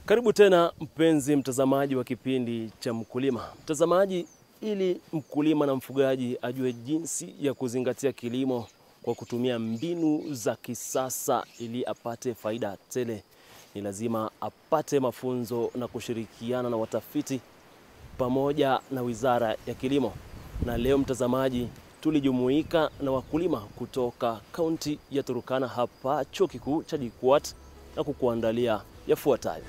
Karibu tena mpenzi mtazamaji wa kipindi cha Mkulima. Mtazamaji, ili mkulima na mfugaji ajue jinsi ya kuzingatia kilimo kwa kutumia mbinu za kisasa ili apate faida tele, ni lazima apate mafunzo na kushirikiana na watafiti pamoja na Wizara ya Kilimo. Na leo mtazamaji, tulijumuika na wakulima kutoka kaunti ya Turkana hapa Chuo Kikuu cha JKUAT na kukuandalia yafuatayo.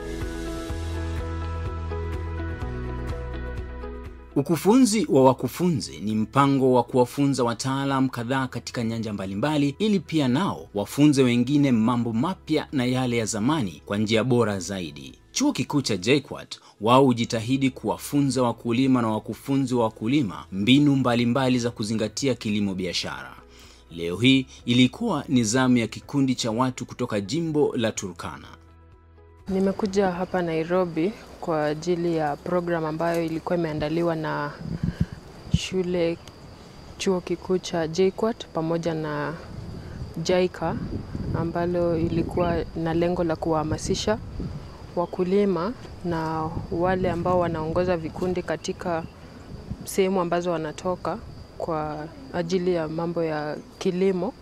Ukufunzi wa wakufunzi ni mpango wa kuwafunza wataalamu kadhaa katika nyanja mbalimbali ili pia nao wafunze wengine mambo mapya na yale ya zamani kwa njia bora zaidi. Chuo Kikuu cha JKUAT wao hujitahidi kuwafunza wakulima na wakufunzi wa wakulima mbinu mbalimbali za kuzingatia kilimo biashara. Leo hii ilikuwa ni zamu ya kikundi cha watu kutoka jimbo la Turkana. Nimekuja hapa Nairobi kwa ajili ya program ambayo ilikuwa imeandaliwa na Chuo Kikuu cha JKUAT pamoja na JICA, ambalo ilikuwa na lengo la kuwahamasisha wakulima na wale ambao wanaongoza vikundi katika sehemu ambazo wanatoka kwa ajili ya mambo ya kilimo,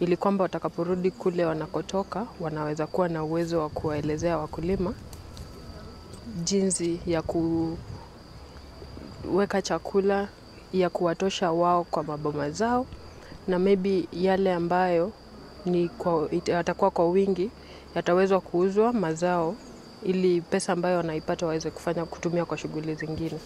ili kwamba watakaporudi kule wanakotoka wanaweza kuwa na uwezo wa kuwaelezea wakulima jinsi ya kuweka chakula ya kuwatosha wao kwa maboma zao, na maybe yale ambayo yatakuwa kwa wingi yatawezwa kuuzwa mazao ili pesa ambayo wanaipata waweze kutumia kwa shughuli zingine.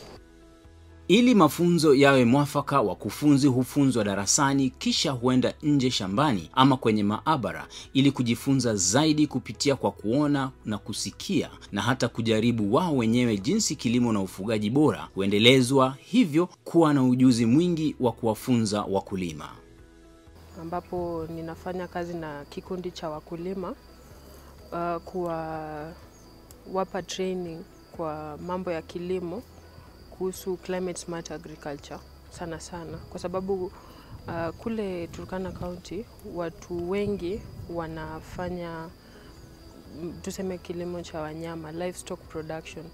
Ili mafunzo yawe mwafaka, wakufunzi hufunzwa darasani kisha huenda nje shambani ama kwenye maabara ili kujifunza zaidi kupitia kwa kuona na kusikia na hata kujaribu wao wenyewe jinsi kilimo na ufugaji bora huendelezwa, hivyo kuwa na ujuzi mwingi wa kuwafunza wakulima. Ambapo ninafanya kazi na kikundi cha wakulima kuwapa training kwa mambo ya kilimo kuhusu climate smart agriculture sana sana, kwa sababu kule Turkana County watu wengi wanafanya tuseme kilimo cha wanyama, livestock production,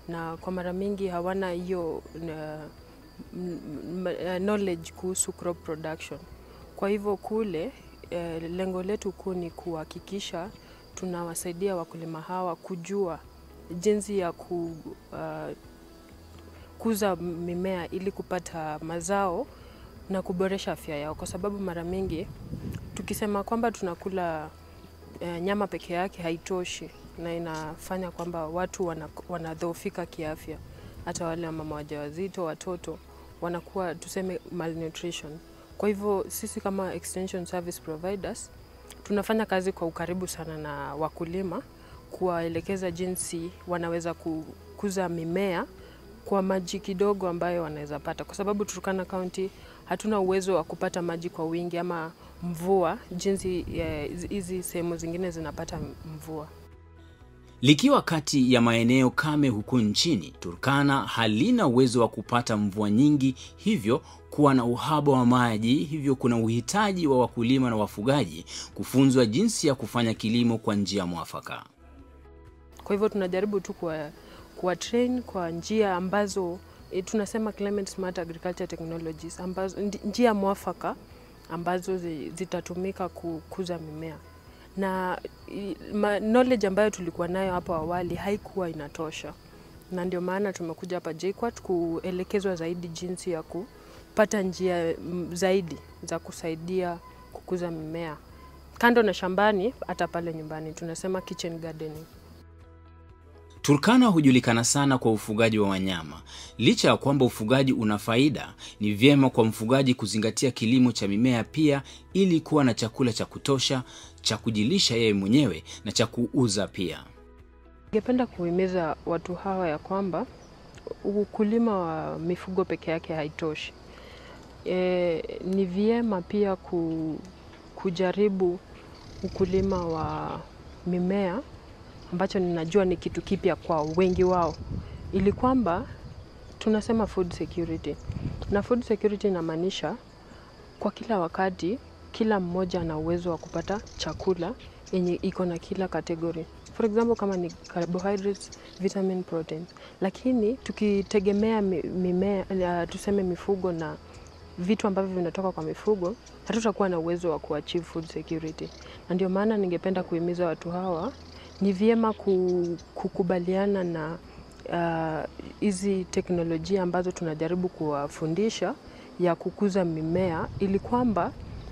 na kwa mara mingi hawana hiyo knowledge kuhusu crop production. Kwa hivyo kule lengo letu kuu ni kuhakikisha tunawasaidia wakulima hawa kujua jinsi ya kukuza mimea ili kupata mazao na kuboresha afya yao, kwa sababu mara mingi tukisema kwamba tunakula nyama peke yake haitoshi, na inafanya kwamba watu wanadhoofika kiafya. Hata wale mama wajawazito, watoto wanakuwa tuseme malnutrition. Kwa hivyo sisi kama extension service providers tunafanya kazi kwa ukaribu sana na wakulima kuwaelekeza jinsi wanaweza kukuza mimea kwa maji kidogo ambayo wanaweza pata, kwa sababu Turkana County hatuna uwezo wa kupata maji kwa wingi ama mvua jinsi hizi sehemu zingine zinapata mvua. Likiwa kati ya maeneo kame huko nchini, Turkana halina uwezo wa kupata mvua nyingi, hivyo kuwa na uhaba wa maji, hivyo kuna uhitaji wa wakulima na wafugaji kufunzwa jinsi ya kufanya kilimo kwa njia mwafaka. Kwa hivyo tunajaribu tu kuwa train kwa njia ambazo tunasema climate smart agriculture technologies, ambazo njia mwafaka ambazo zitatumika kukuza mimea. Na knowledge ambayo tulikuwa nayo hapo awali haikuwa inatosha, na ndio maana tumekuja hapa JKUAT kuelekezwa zaidi jinsi ya kupata njia zaidi za kusaidia kukuza mimea kando na shambani, hata pale nyumbani tunasema kitchen gardening. Turkana hujulikana sana kwa ufugaji wa wanyama. Licha ya kwamba ufugaji una faida, ni vyema kwa mfugaji kuzingatia kilimo cha mimea pia ili kuwa na chakula cha kutosha, cha kujilisha yeye mwenyewe na cha kuuza pia. Ningependa kuhimiza watu hawa ya kwamba ukulima wa mifugo peke yake haitoshi. Ni vyema pia kujaribu ukulima wa mimea, ambacho ninajua ni kitu kipya kwa wengi wao, ili kwamba tunasema food security. Na food security inamaanisha kwa kila wakati kila mmoja ana uwezo wa kupata chakula yenye iko na kila kategori. For example, kama ni carbohydrates, vitamin, proteins. Lakini tukitegemea mimea, tuseme mifugo na vitu ambavyo vinatoka kwa mifugo, hatutakuwa na uwezo wa kuachieve food security. Na ndio maana ningependa kuhimiza watu hawa, ni vyema kukubaliana na hizi teknolojia ambazo tunajaribu kuwafundisha ya kukuza mimea, ili kwamba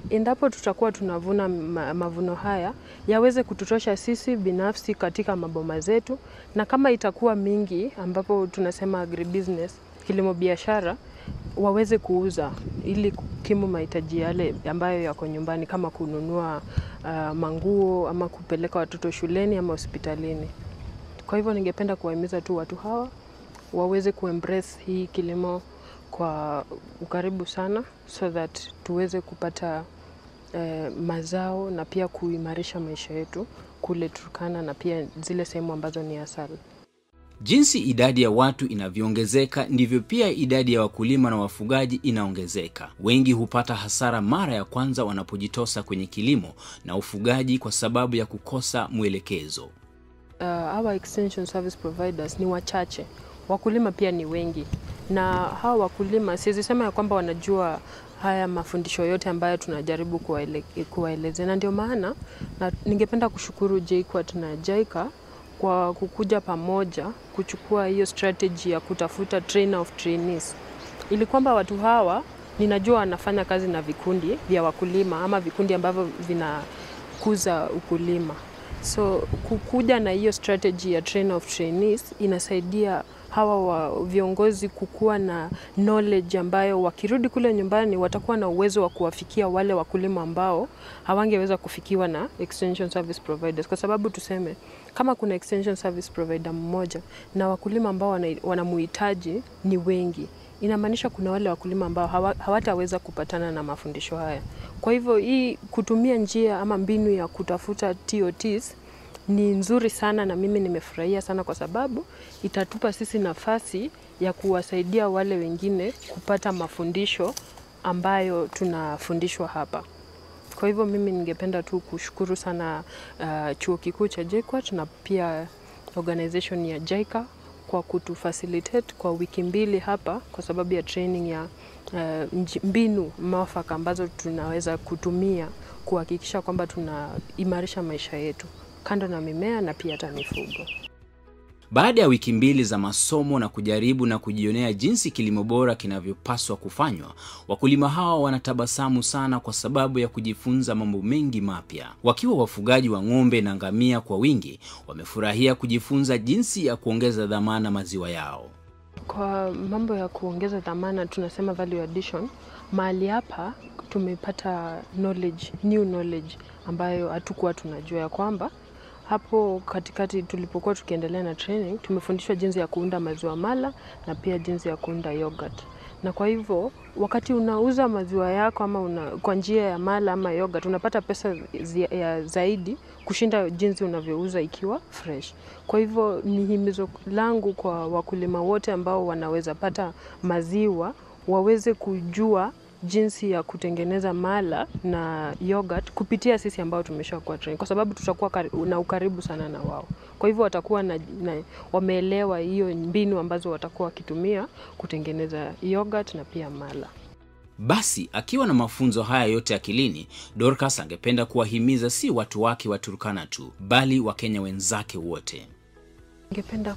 endapo tutakuwa tunavuna mavuno haya yaweze kututosha sisi binafsi katika maboma zetu, na kama itakuwa mingi ambapo tunasema agribusiness, kilimo biashara, waweze kuuza ili kukimu mahitaji yale ambayo yako nyumbani, kama kununua manguo ama kupeleka watoto shuleni ama hospitalini. Kwa hivyo ningependa kuwahimiza tu watu hawa waweze kuembrace hii kilimo kwa ukaribu sana, so that tuweze kupata mazao na pia kuimarisha maisha yetu kule Turkana na pia zile sehemu ambazo ni asali. Jinsi idadi ya watu inavyoongezeka ndivyo pia idadi ya wakulima na wafugaji inaongezeka. Wengi hupata hasara mara ya kwanza wanapojitosa kwenye kilimo na ufugaji kwa sababu ya kukosa mwelekezo. Our extension service providers ni wachache. Wakulima pia ni wengi. Na hawa wakulima siwezi sema ya kwamba wanajua haya mafundisho yote ambayo tunajaribu kuwaelezea. Na ndio maana ningependa kushukuru JKUAT na JICA kwa kukuja pamoja kuchukua hiyo strategy ya kutafuta trainer of trainees, ili kwamba watu hawa ninajua wanafanya kazi na vikundi vya wakulima ama vikundi ambavyo vinakuza ukulima. So kukuja na hiyo strategy ya trainer of trainees inasaidia hawa viongozi kukuwa na knowledge ambayo wakirudi kule nyumbani watakuwa na uwezo wa kuwafikia wale wakulima ambao hawangeweza kufikiwa na extension service providers. Kwa sababu tuseme kama kuna extension service provider mmoja na wakulima ambao wanamuhitaji ni wengi, inamaanisha kuna wale wakulima ambao hawataweza kupatana na mafundisho haya. Kwa hivyo hii kutumia njia ama mbinu ya kutafuta TOTs ni nzuri sana, na mimi nimefurahia sana kwa sababu itatupa sisi nafasi ya kuwasaidia wale wengine kupata mafundisho ambayo tunafundishwa hapa. Kwa hivyo mimi ningependa tu kushukuru sana chuo kikuu cha JKUAT na pia organization ya JICA kwa kutufacilitate kwa wiki 2 hapa kwa sababu ya training ya mbinu mwafaka ambazo tunaweza kutumia kuhakikisha kwamba tunaimarisha maisha yetu kando na mimea na pia hata mifugo. Baada ya wiki 2 za masomo na kujaribu na kujionea jinsi kilimo bora kinavyopaswa kufanywa, wakulima hawa wanatabasamu sana kwa sababu ya kujifunza mambo mengi mapya. Wakiwa wafugaji wa ng'ombe na ngamia kwa wingi, wamefurahia kujifunza jinsi ya kuongeza dhamana maziwa yao. Kwa mambo ya kuongeza dhamana tunasema value addition, mahali hapa tumepata new knowledge ambayo hatukuwa tunajua ya kwamba. Hapo katikati tulipokuwa tukiendelea na training, tumefundishwa jinsi ya kuunda maziwa mala na pia jinsi ya kuunda yogurt. Na kwa hivyo wakati unauza maziwa yako ama kwa njia ya mala ama yogurt, unapata pesa zaidi kushinda jinsi unavyouza ikiwa fresh. Kwa hivyo ni himizo langu kwa wakulima wote ambao wanaweza pata maziwa waweze kujua jinsi ya kutengeneza mala na yogurt kupitia sisi ambao tumeshakuwa train, kwa sababu tutakuwa na ukaribu sana na wao. Kwa hivyo watakuwa wameelewa hiyo mbinu ambazo watakuwa wakitumia kutengeneza yogurt na pia mala. Basi akiwa na mafunzo haya yote akilini, Dorcas angependa kuwahimiza si watu wake wa Turkana tu, bali Wakenya wenzake wote. Ningependa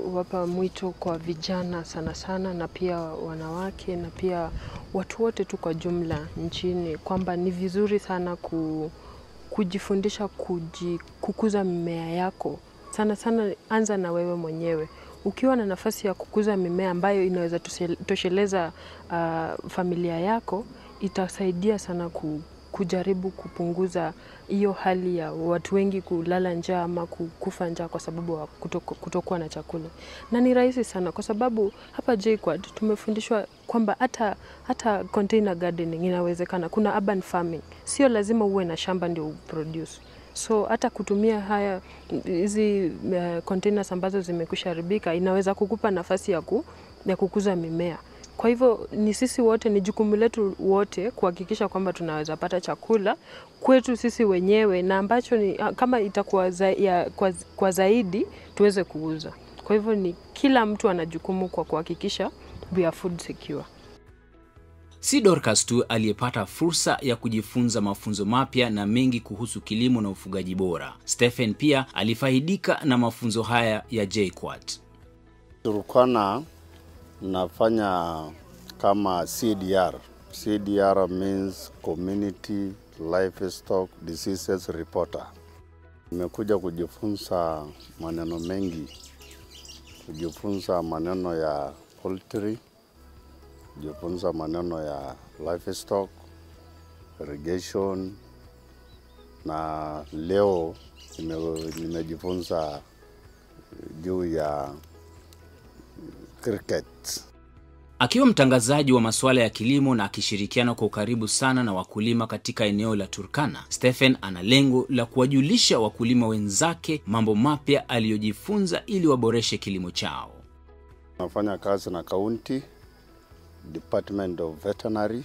kuwapa mwito kwa vijana sana sana na pia wanawake na pia watu wote tu kwa jumla nchini kwamba ni vizuri sana kujifundisha kukuza mimea yako. Sana sana anza na wewe mwenyewe. Ukiwa na nafasi ya kukuza mimea ambayo inaweza tosheleza familia yako, itasaidia sana kujaribu kupunguza hiyo hali ya watu wengi kulala njaa ama kufa njaa kwa sababu kutokuwa na chakula. Na ni rahisi sana kwa sababu hapa JKUAT tumefundishwa kwamba hata container gardening inawezekana. Kuna urban farming. Sio lazima uwe na shamba ndio uproduce. So hata kutumia hizi containers ambazo zimekwisha haribika inaweza kukupa nafasi ya kukuza mimea. Kwa hivyo ni sisi wote, ni jukumu letu wote kuhakikisha kwamba tunaweza pata chakula kwetu sisi wenyewe, na ambacho ni kama itakuwa kwa zaidi tuweze kuuza. Kwa hivyo ni kila mtu ana jukumu kwa kuhakikisha we are food secure. Si Dorcas tu aliyepata fursa ya kujifunza mafunzo mapya na mengi kuhusu kilimo na ufugaji bora. Stephen pia alifaidika na mafunzo haya ya JKUAT. Turkana nafanya kama CDR. CDR means Community Livestock Diseases Reporter. Nimekuja kujifunza maneno mengi, kujifunza maneno ya poultry, kujifunza maneno ya livestock, irrigation, na leo nimejifunza juu ya cricket. Akiwa mtangazaji wa masuala ya kilimo na akishirikiana kwa ukaribu sana na wakulima katika eneo la Turkana, Stephen ana lengo la kuwajulisha wakulima wenzake mambo mapya aliyojifunza ili waboreshe kilimo chao. Nafanya kazi na County Department of Veterinary,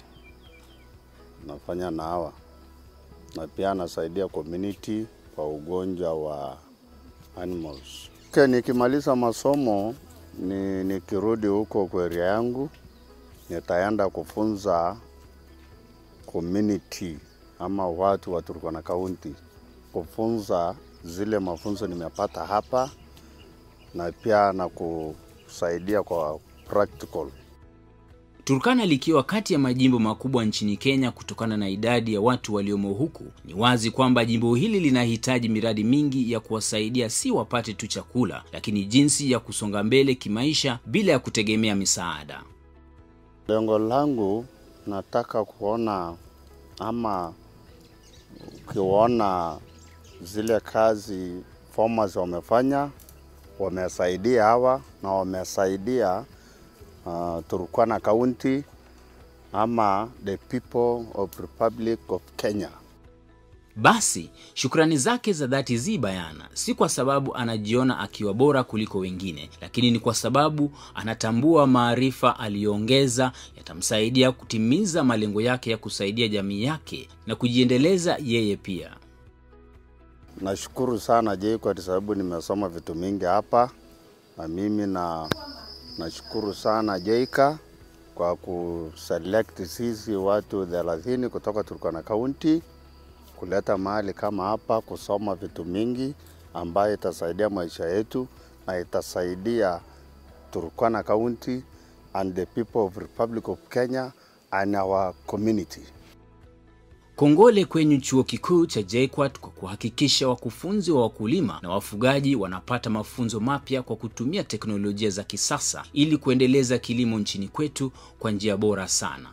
nafanya na hawa, na pia nasaidia community kwa ugonjwa wa animals. Nikimaliza masomo nikirudi huko kwa area yangu, nitaenda kufunza community ama watu wa Turkana County, kufunza zile mafunzo nimepata hapa, na pia na kusaidia kwa practical. Turkana likiwa kati ya majimbo makubwa nchini Kenya kutokana na idadi ya watu waliomo huku, ni wazi kwamba jimbo hili linahitaji miradi mingi ya kuwasaidia si wapate tu chakula, lakini jinsi ya kusonga mbele kimaisha bila ya kutegemea misaada. Lengo langu nataka kuona ama kuona zile kazi farmers wamefanya, wamesaidia hawa na wamesaidia Turkana County ama the people of Republic of Kenya. Basi, shukrani zake za dhati zi bayana, si kwa sababu anajiona akiwa bora kuliko wengine, lakini ni kwa sababu anatambua maarifa aliyoongeza yatamsaidia kutimiza malengo yake ya kusaidia jamii yake na kujiendeleza yeye pia. Nashukuru sana JKUAT kwa sababu nimesoma vitu mingi hapa, na mimi nashukuru sana JKUAT kwa kuselect sisi watu 30 kutoka Turkana County kuleta mahali kama hapa kusoma vitu mingi ambayo itasaidia maisha yetu na itasaidia Turkana County and the people of Republic of Kenya and our community. Kongole kwenye chuo kikuu cha JKUAT kwa kuhakikisha wakufunzi wa wakulima na wafugaji wanapata mafunzo mapya kwa kutumia teknolojia za kisasa ili kuendeleza kilimo nchini kwetu kwa njia bora sana.